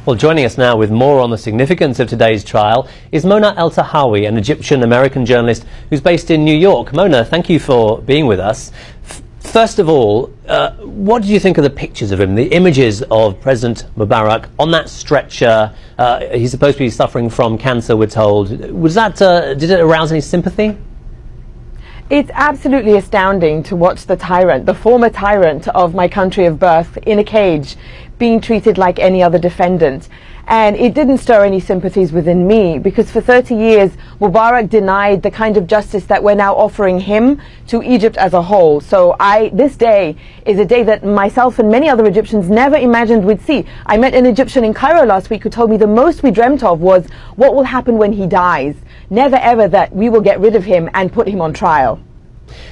Well, joining us now with more on the significance of today's trial is Mona Eltahawy, an Egyptian-American journalist who's based in New York. Mona, thank you for being with us. First of all, what did you think of the pictures of him, the images of President Mubarak on that stretcher? He's supposed to be suffering from cancer, we're told. Was that, did it arouse any sympathy? It's absolutely astounding to watch the tyrant, the former tyrant of my country of birth, in a cage, being treated like any other defendant. And it didn't stir any sympathies within me, because for 30 years, Mubarak denied the kind of justice that we're now offering him to Egypt as a whole. So this day is a day that myself and many other Egyptians never imagined we'd see. I met an Egyptian in Cairo last week who told me the most we dreamt of was what will happen when he dies. Never ever that we will get rid of him and put him on trial.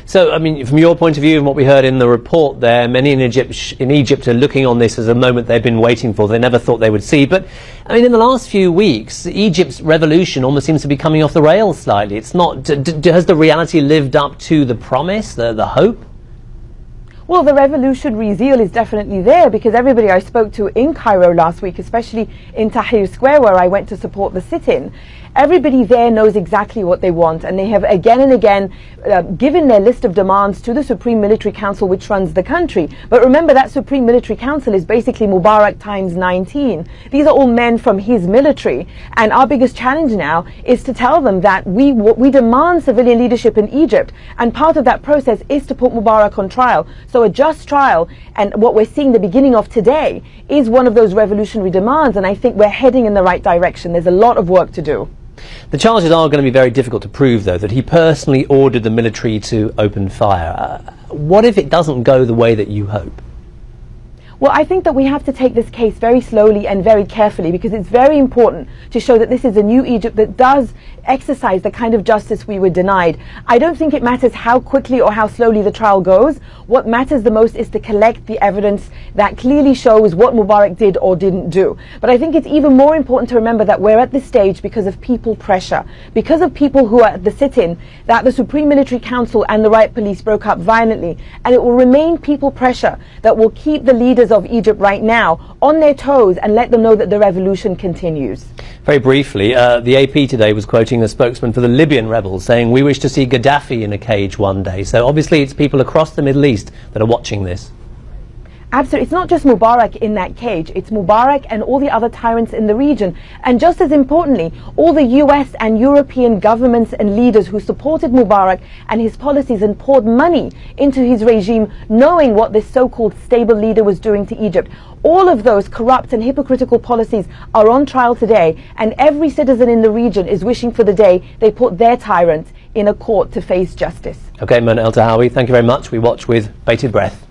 So, I mean, from your point of view and what we heard in the report there, many in Egypt are looking on this as a moment they've been waiting for, they never thought they would see. But, I mean, in the last few weeks, Egypt's revolution almost seems to be coming off the rails slightly. It's not, has the reality lived up to the promise, the hope? Well, the revolutionary zeal is definitely there, because everybody I spoke to in Cairo last week, especially in Tahrir Square where I went to support the sit-in, everybody there knows exactly what they want, and they have again and again given their list of demands to the Supreme Military Council, which runs the country. But remember, that Supreme Military Council is basically Mubarak times 19. These are all men from his military, and our biggest challenge now is to tell them that we demand civilian leadership in Egypt, and part of that process is to put Mubarak on trial. So a just trial, and what we're seeing the beginning of today, is one of those revolutionary demands, and I think we're heading in the right direction. There's a lot of work to do. The charges are going to be very difficult to prove, though, that he personally ordered the military to open fire. What if it doesn't go the way that you hope? Well, I think that we have to take this case very slowly and very carefully, because it's very important to show that this is a new Egypt that does exercise the kind of justice we were denied. I don't think it matters how quickly or how slowly the trial goes. What matters the most is to collect the evidence that clearly shows what Mubarak did or didn't do. But I think it's even more important to remember that we're at this stage because of people pressure, because of people who are at the sit-in, that the Supreme Military Council and the riot police broke up violently. And it will remain people pressure that will keep the leaders of Egypt right now on their toes and let them know that the revolution continues. Very briefly, the AP today was quoting the spokesman for the Libyan rebels saying, "We wish to see Gaddafi in a cage one day." So obviously it's people across the Middle East that are watching this. Absolutely. It's not just Mubarak in that cage. It's Mubarak and all the other tyrants in the region. And just as importantly, all the US and European governments and leaders who supported Mubarak and his policies and poured money into his regime, knowing what this so-called stable leader was doing to Egypt. All of those corrupt and hypocritical policies are on trial today, and every citizen in the region is wishing for the day they put their tyrant in a court to face justice. Okay, Mona Eltahawy, thank you very much. We watch with bated breath.